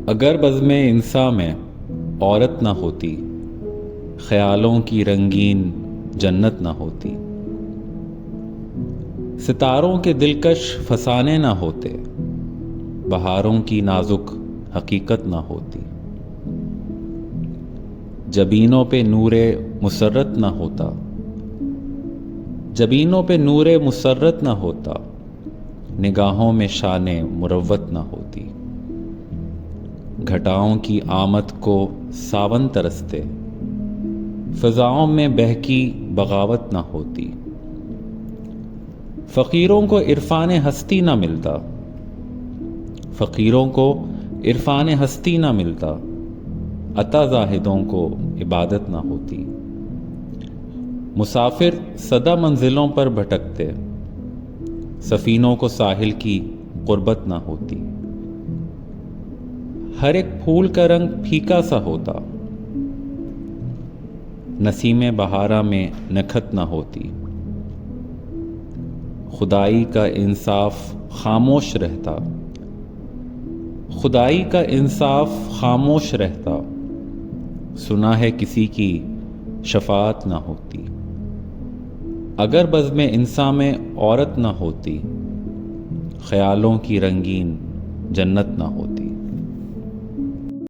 اگر بزم انساں میں عورت نہ ہوتی، خیالوں کی رنگین جنت نہ ہوتی، ستاروں کے دلکش فسانے نہ ہوتے، بہاروں کی نازک حقیقت نہ ہوتی، جبینوں پہ نور مسرت نہ ہوتا، جبینوں پہ نور مسرت نہ ہوتا، نگاہوں میں شان مروت نہ ہوتی، گھٹاؤں کی آمد کو ساون ترستے، فضاؤں میں بہکی بغاوت نہ ہوتی، فقیروں کو عرفان ہستی نہ ملتا، فقیروں کو عرفان ہستی نہ ملتا، عطا زاہدوں کو عبادت نہ ہوتی، مسافر سدا منزلوں پر بھٹکتے، سفینوں کو ساحل کی قربت نہ ہوتی، ہر ایک پھول کا رنگ پھیکا سا ہوتا، نسیم بہارا میں نکھت نہ ہوتی، خدائی کا انصاف خاموش رہتا، خدائی کا انصاف خاموش رہتا، سنا ہے کسی کی شفاعت نہ ہوتی، اگر بزم انساں میں عورت نہ ہوتی، خیالوں کی رنگین جنت نہ ہوتی۔